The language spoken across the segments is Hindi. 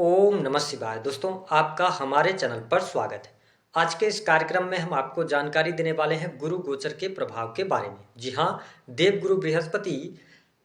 ओम नमः शिवाय। दोस्तों, आपका हमारे चैनल पर स्वागत है। आज के इस कार्यक्रम में हम आपको जानकारी देने वाले हैं गुरु गोचर के प्रभाव के बारे में। जी हाँ, देवगुरु बृहस्पति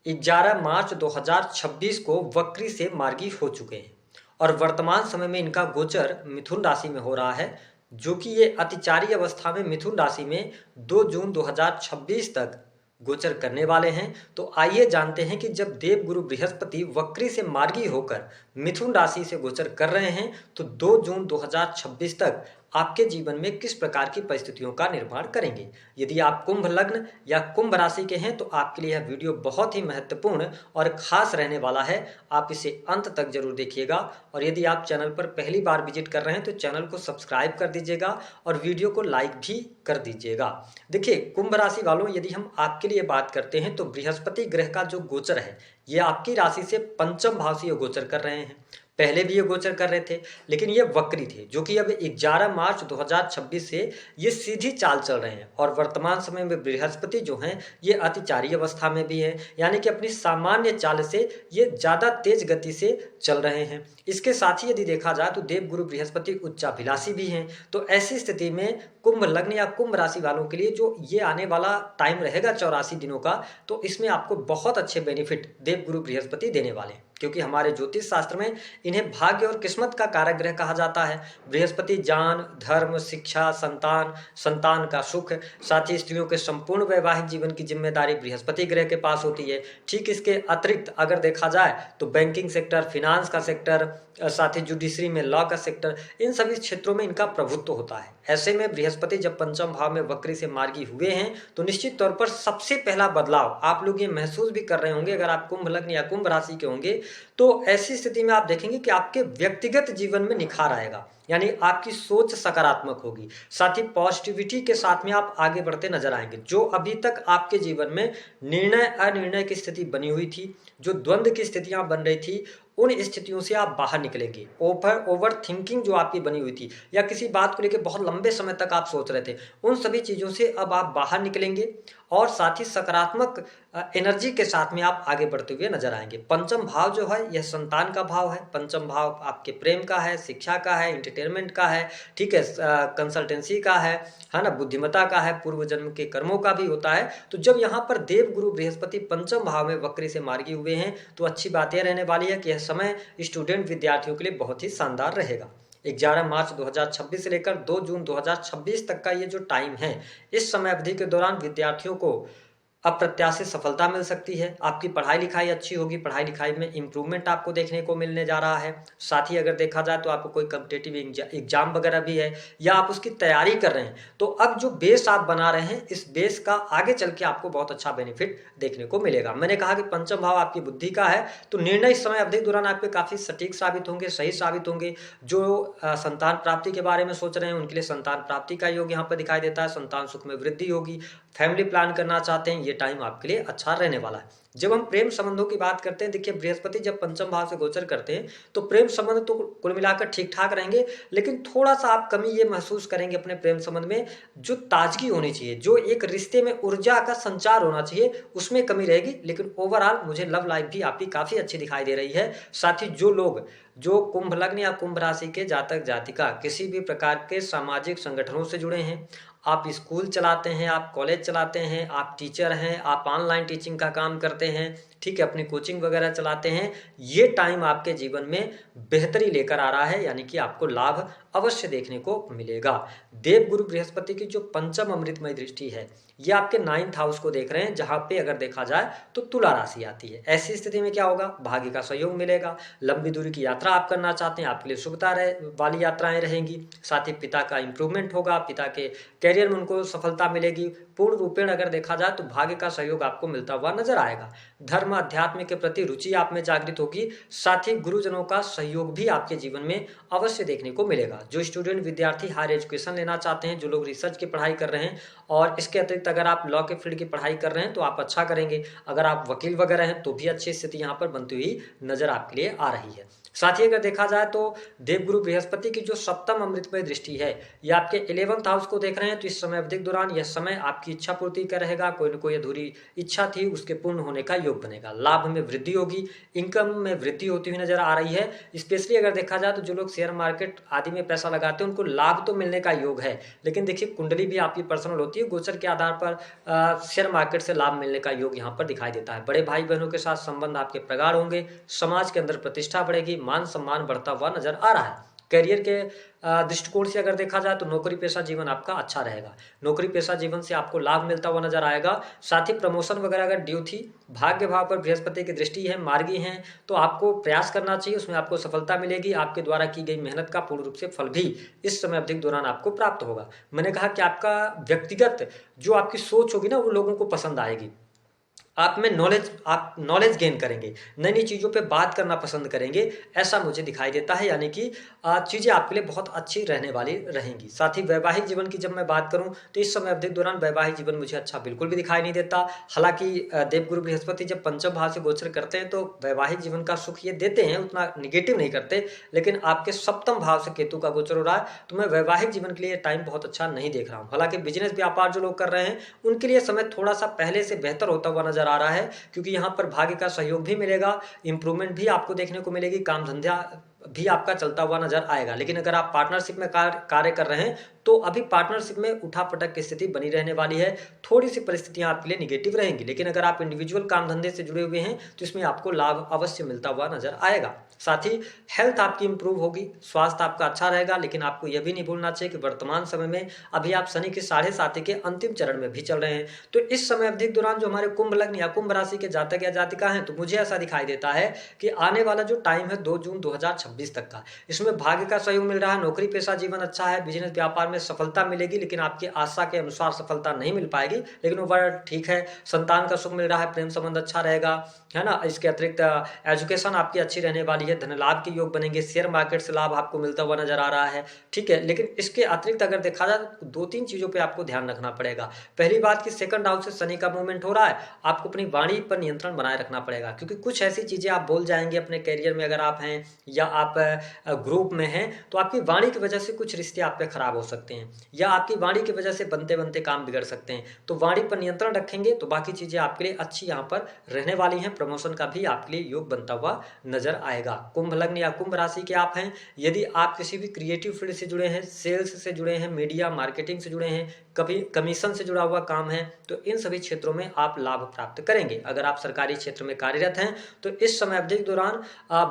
11 मार्च 2026 को वक्री से मार्गी हो चुके हैं और वर्तमान समय में इनका गोचर मिथुन राशि में हो रहा है, जो कि ये अतिचारी अवस्था में मिथुन राशि में 2 जून 2026 तक गोचर करने वाले हैं। तो आइए जानते हैं कि जब देवगुरु बृहस्पति वक्री से मार्गी होकर मिथुन राशि से गोचर कर रहे हैं तो 2 जून 2026 तक आपके जीवन में किस प्रकार की परिस्थितियों का निर्माण करेंगे। यदि आप कुंभ लग्न या कुंभ राशि के हैं तो आपके लिए यह वीडियो बहुत ही महत्वपूर्ण और खास रहने वाला है। आप इसे अंत तक जरूर देखिएगा और यदि आप चैनल पर पहली बार विजिट कर रहे हैं तो चैनल को सब्सक्राइब कर दीजिएगा और वीडियो को लाइक भी कर दीजिएगा। देखिए, कुंभ राशि वालों, यदि हम आपके लिए बात करते हैं तो बृहस्पति ग्रह का जो गोचर है ये आपकी राशि से पंचम भाव से ये गोचर कर रहे हैं। पहले भी ये गोचर कर रहे थे, लेकिन ये वक्री थे, जो कि अब 11 मार्च 2026 से ये सीधी चाल चल रहे हैं। और वर्तमान समय में बृहस्पति जो हैं ये अतिचारी अवस्था में भी है, यानी कि अपनी सामान्य चाल से ये ज़्यादा तेज गति से चल रहे हैं। इसके साथ ही यदि देखा जाए तो देवगुरु बृहस्पति उच्चाभिलाषी भी हैं। तो ऐसी स्थिति में कुंभ लग्न या कुंभ राशि वालों के लिए जो ये आने वाला टाइम रहेगा 84 दिनों का, तो इसमें आपको बहुत अच्छे बेनिफिट देवगुरु बृहस्पति देने वाले हैं, क्योंकि हमारे ज्योतिष शास्त्र में इन्हें भाग्य और किस्मत का कारक ग्रह कहा जाता है। बृहस्पति ज्ञान, धर्म, शिक्षा, संतान, संतान का सुख, साथ ही स्त्रियों के संपूर्ण वैवाहिक जीवन की जिम्मेदारी बृहस्पति ग्रह के पास होती है। ठीक इसके अतिरिक्त अगर देखा जाए तो बैंकिंग सेक्टर, फिनांस का सेक्टर, साथ ही जुडिशरी में लॉ का सेक्टर, इन सभी क्षेत्रों में इनका प्रभुत्व होता है। ऐसे में बृहस्पति जब पंचम भाव में वक्री से मार्गी हुए हैं तो निश्चित तौर पर सबसे पहला बदलाव आप लोग ये महसूस भी कर रहे होंगे, अगर आप कुंभ लग्न या कुंभ राशि के होंगे तो ऐसी स्थिति में आप देखेंगे कि आपके व्यक्तिगत जीवन में निखार आएगा, यानी आपकी सोच सकारात्मक होगी। साथ ही पॉजिटिविटी के साथ में आप आगे बढ़ते नजर आएंगे। जो अभी तक आपके जीवन में निर्णय अनिर्णय की स्थिति बनी हुई थी, जो द्वंद्व की स्थितियां बन रही थी, उन स्थितियों से आप बाहर निकलेंगे। ओवर थिंकिंग जो आपकी बनी हुई थी या किसी बात को लेकर बहुत लंबे समय तक आप सोच रहे थे, उन सभी चीज़ों से अब आप बाहर निकलेंगे और साथ ही सकारात्मक एनर्जी के साथ में आप आगे बढ़ते हुए नजर आएंगे। पंचम भाव जो है यह संतान का भाव है। पंचम भाव आपके प्रेम का है, शिक्षा का है, एंटरटेनमेंट का है, ठीक है, कंसल्टेंसी का है ना, बुद्धिमत्ता का है, पूर्व जन्म के कर्मों का भी होता है। तो जब यहाँ पर देवगुरु बृहस्पति पंचम भाव में वक्री से मार्गी हुए हैं तो अच्छी बात यह रहने वाली है कि यह समय स्टूडेंट विद्यार्थियों के लिए बहुत ही शानदार रहेगा। 11 मार्च 2026 से लेकर 2 जून 2026 तक का ये जो टाइम है, इस समय अवधि के दौरान विद्यार्थियों को अप्रत्याशित सफलता मिल सकती है। आपकी पढ़ाई लिखाई अच्छी होगी, पढ़ाई लिखाई में इंप्रूवमेंट आपको देखने को मिलने जा रहा है। साथ ही अगर देखा जाए तो आपको कोई कॉम्पिटिटिव एग्जाम वगैरह भी है या आप उसकी तैयारी कर रहे हैं, तो अब जो बेस आप बना रहे हैं, इस बेस का आगे चल के आपको बहुत अच्छा बेनिफिट देखने को मिलेगा। मैंने कहा कि पंचम भाव आपकी बुद्धि का है, तो निर्णय इस समय अवधि के दौरान आपके काफ़ी सटीक साबित होंगे, सही साबित होंगे। जो संतान प्राप्ति के बारे में सोच रहे हैं उनके लिए संतान प्राप्ति का योग यहाँ पर दिखाई देता है। संतान सुख में वृद्धि होगी। फैमिली प्लान करना चाहते हैं, ये टाइम आपके लिए अच्छा रहने वाला है। जब हम प्रेम संबंधों की बात करते हैं, देखिए बृहस्पति जब पंचम भाव से गोचर करते हैं तो प्रेम संबंध तो कुल मिलाकर ठीक ठाक रहेंगे, लेकिन थोड़ा सा आप कमी ये महसूस करेंगे अपने प्रेम संबंध में। जो ताजगी होनी चाहिए, जो एक रिश्ते में ऊर्जा का संचार होना चाहिए, उसमें कमी रहेगी। लेकिन ओवरऑल मुझे लव लाइफ भी आपकी काफ़ी अच्छी दिखाई दे रही है। साथ ही जो लोग जो कुंभ लग्न या कुंभ राशि के जातक जातिका किसी भी प्रकार के सामाजिक संगठनों से जुड़े हैं, आप स्कूल चलाते हैं, आप कॉलेज चलाते हैं, आप टीचर हैं, आप ऑनलाइन टीचिंग का काम करते हैं, ठीक है, अपनी कोचिंग वगैरह चलाते हैं, ये टाइम आपके जीवन में बेहतरी लेकर आ रहा है, यानी कि आपको लाभ अवश्य देखने को मिलेगा। देवगुरु बृहस्पति की जो पंचम अमृतमय दृष्टि है ये आपके 9th हाउस को देख रहे हैं, जहां पे अगर देखा जाए तो तुला राशि आती है। ऐसी स्थिति में क्या होगा, भाग्य का सहयोग मिलेगा। लंबी दूरी की यात्रा आप करना चाहते हैं, आपके लिए सुखता वाली यात्राएं रहेंगी। साथ ही पिता का इंप्रूवमेंट होगा, पिता के कैरियर में उनको सफलता मिलेगी। पूर्ण रूपेण अगर देखा जाए तो भाग्य का सहयोग आपको मिलता हुआ नजर आएगा। धर्म अध्यात्म के प्रति रुचि आप में जागृत होगी। साथ ही गुरुजनों का सहयोग भी आपके जीवन में अवश्य देखने को मिलेगा। जो स्टूडेंट विद्यार्थी हायर एजुकेशन लेना चाहते हैं, जो लोग रिसर्च की पढ़ाई कर रहे हैं, और इसके अतिरिक्त अगर आप लॉ के फील्ड की पढ़ाई कर रहे हैं तो आप अच्छा करेंगे। अगर आप वकील वगैरह हैं तो भी अच्छी स्थिति यहाँ पर बनती हुई नजर आपके लिए आ रही है। साथ ही अगर देखा जाए तो देवगुरु बृहस्पति की जो सप्तम अमृतमय दृष्टि है, ये आपके 11th हाउस को देख रहे हैं, तो इस समय अवधि के दौरान यह समय आपकी इच्छा पूर्ति का रहेगा। कोई न कोई अधूरी इच्छा थी उसके पूर्ण होने का योग बनेगा। लाभ में वृद्धि होगी, इनकम में वृद्धि होती हुई नजर आ रही है। स्पेशली अगर देखा जाए तो जो लोग शेयर मार्केट आदि में पैसा लगाते हैं उनको लाभ तो मिलने का योग है, लेकिन देखिए कुंडली भी आपकी पर्सनल होती है, गोचर के आधार पर शेयर मार्केट से लाभ मिलने का योग यहाँ पर दिखाई देता है। बड़े भाई बहनों के साथ संबंध आपके प्रगाढ़ होंगे, समाज के अंदर प्रतिष्ठा बढ़ेगी, मान सम्मान बढ़ता हुआ नजर आ रहा है। करियर के दृष्टिकोण से अगर देखा जाए तो नौकरी पेशा जीवन आपका अच्छा रहेगा। नौकरी पेशा जीवन से आपको लाभ मिलता हुआ नजर आएगा। साथ ही प्रमोशन वगैरह अगर ड्यू थी, भाग्य भाव पर बृहस्पति की दृष्टि है, मार्गी है, तो आपको प्रयास करना चाहिए, उसमें आपको सफलता मिलेगी। आपके द्वारा की गई मेहनत का पूर्ण रूप से फल भी इस समय अवधि के दौरान आपको प्राप्त होगा। मैंने कहा कि आपका व्यक्तिगत जो आपकी सोच होगी ना, वो लोगों को पसंद आएगी। आप में आप नॉलेज गेन करेंगे, नई नई चीज़ों पे बात करना पसंद करेंगे, ऐसा मुझे दिखाई देता है। यानी कि चीज़ें आपके लिए बहुत अच्छी रहने वाली रहेंगी। साथ ही वैवाहिक जीवन की जब मैं बात करूं तो इस समय अवधि के दौरान वैवाहिक जीवन मुझे अच्छा बिल्कुल भी दिखाई नहीं देता। हालांकि देवगुरु बृहस्पति जब पंचम भाव से गोचर करते हैं तो वैवाहिक जीवन का सुख ये देते हैं, उतना निगेटिव नहीं करते, लेकिन आपके सप्तम भाव से केतु का गोचर हो रहा है, तो मैं वैवाहिक जीवन के लिए टाइम बहुत अच्छा नहीं देख रहा हूँ। हालांकि बिजनेस व्यापार जो लोग कर रहे हैं उनके लिए समय थोड़ा सा पहले से बेहतर होता हुआ नजर आ रहा है, क्योंकि यहाँ पर भाग्य का सहयोग भी मिलेगा, इंप्रूवमेंट भी आपको देखने को मिलेगी, काम धंधा भी आपका चलता हुआ नजर आएगा। लेकिन अगर आप पार्टनरशिप में कार्य कर रहे हैं तो अभी पार्टनरशिप में उठापटक की स्थिति बनी रहने वाली है, थोड़ी सी परिस्थितियां आपके लिए निगेटिव रहेंगी। लेकिन अगर आप इंडिविजुअल काम धंधे से जुड़े हुए हैं तो इसमें आपको लाभ अवश्य मिलता हुआ नजर आएगा। साथ ही हेल्थ आपकी इंप्रूव होगी, स्वास्थ्य आपका अच्छा रहेगा। लेकिन आपको यह भी नहीं भूलना चाहिए कि वर्तमान समय में अभी आप शनि के 7.5 के अंतिम चरण में भी चल रहे हैं, तो इस समय अवधि के दौरान जो हमारे कुंभ लग्न या कुंभ राशि के जातक या जातिका हैं, तो मुझे ऐसा दिखाई देता है कि आने वाला जो टाइम है 2 जून 2026 तक का, इसमें भाग्य का सहयोग मिल रहा है। नौकरी पेशा जीवन अच्छा है, बिजनेस व्यापार में सफलता मिलेगी, लेकिन आपकी आशा के अनुसार सफलता नहीं मिल पाएगी, लेकिन वो बड़ा ठीक है। संतान का सुख मिल रहा है, प्रेम संबंध अच्छा रहेगा, है ना। इसके अतिरिक्त एजुकेशन आपकी अच्छी रहने वाली है, धन लाभ के योग बनेंगे, शेयर मार्केट से लाभ आपको मिलता हुआ नजर आ रहा है, ठीक है। लेकिन इसके अतिरिक्त अगर देखा जाए तो 2-3 चीजों पे आपको ध्यान रखना पड़ेगा। पहली बात कि सेकंड हाउस से शनि का मूवमेंट हो रहा है, आपको अपनी वाणी पर नियंत्रण बनाए रखना पड़ेगा, क्योंकि कुछ ऐसी चीजें आप बोल जाएंगे अपने करियर में, अगर आप हैं या आप ग्रुप में हैं, तो आपकी वाणी की वजह से कुछ रिश्ते आप पे खराब हो सकते हैं, या आपकी वाणी की वजह से बनते बनते काम बिगड़ सकते हैं। तो वाणी पर नियंत्रण रखेंगे तो बाकी चीजें आपके लिए अच्छी यहाँ पर रहने वाली हैं। प्रमोशन का भी आपके लिए योग बनता हुआ नजर आएगा। कुंभ लग्न या कुंभ राशि के आप हैं, यदि आप किसी भी क्रिएटिव फील्ड से जुड़े हैं, सेल्स से जुड़े हैं, मीडिया मार्केटिंग से जुड़े हैं, कभी कमीशन से जुड़ा हुआ काम है, तो इन सभी क्षेत्रों में आप लाभ प्राप्त करेंगे। अगर आप सरकारी क्षेत्र में कार्यरत हैं तो इस समय अवधि के दौरान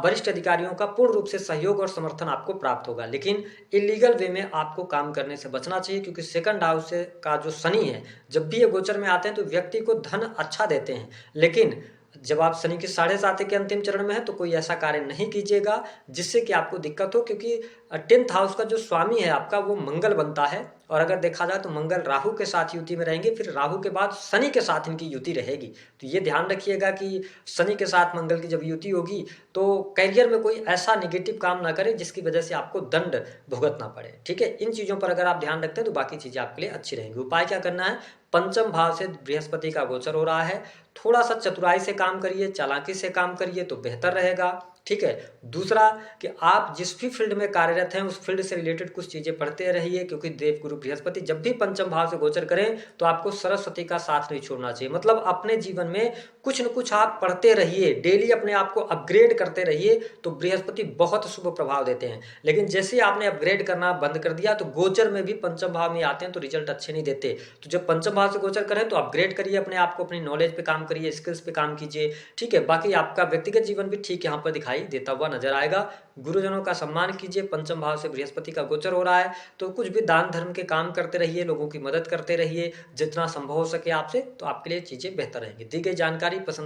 वरिष्ठ अधिकारियों का पूर्ण रूप से सहयोग और समर्थन आपको प्राप्त होगा। लेकिन इलीगल वे में आपको काम करने से बचना चाहिए, क्योंकि सेकंड हाउस का जो शनि है, जब भी ये गोचर में आते हैं तो व्यक्ति को धन अच्छा देते हैं, लेकिन जब आप शनि के 7.5 के अंतिम चरण में है तो कोई ऐसा कार्य नहीं कीजिएगा जिससे कि आपको दिक्कत हो, क्योंकि 10th हाउस का जो स्वामी है आपका वो मंगल बनता है, और अगर देखा जाए तो मंगल राहु के साथ युति में रहेंगे, फिर राहु के बाद शनि के साथ इनकी युति रहेगी। तो ये ध्यान रखिएगा कि शनि के साथ मंगल की जब युति होगी तो करियर में कोई ऐसा निगेटिव काम ना करें जिसकी वजह से आपको दंड भुगतना पड़े, ठीक है। इन चीज़ों पर अगर आप ध्यान रखते हैं तो बाकी चीज़ें आपके लिए अच्छी रहेंगी। उपाय क्या करना है, पंचम भाव से बृहस्पति का गोचर हो रहा है, थोड़ा सा चतुराई से काम करिए, चालाकी से काम करिए तो बेहतर रहेगा, ठीक है। दूसरा कि आप जिस भी फील्ड में कार्यरत हैं उस फील्ड से रिलेटेड कुछ चीजें पढ़ते रहिए, क्योंकि देवगुरु बृहस्पति जब भी पंचम भाव से गोचर करें तो आपको सरस्वती का साथ नहीं छोड़ना चाहिए। मतलब अपने जीवन में कुछ न कुछ आप पढ़ते रहिए, डेली अपने आप को अपग्रेड करते रहिए, तो बृहस्पति बहुत शुभ प्रभाव देते हैं। लेकिन जैसे आपने अपग्रेड करना बंद कर दिया तो गोचर में भी पंचम भाव में आते हैं तो रिजल्ट अच्छे नहीं देते। तो जब पंचम भाव से गोचर करें तो अपग्रेड करिए अपने आप को, अपनी नॉलेज पे काम करिए, स्किल्स पे काम कीजिए, ठीक है। बाकी आपका व्यक्तिगत जीवन भी ठीक यहाँ पर दिखाई देता हुआ नजर आएगा। गुरुजनों का सम्मान कीजिए, पंचम भाव से बृहस्पति का गोचर हो रहा है तो कुछ भी दान धर्म के काम करते रहिए, लोगों की मदद करते रहिए जितना संभव हो सके आपसे, तो आपके लिए चीजें बेहतर रहेंगी। दी गई जानकारी पसंद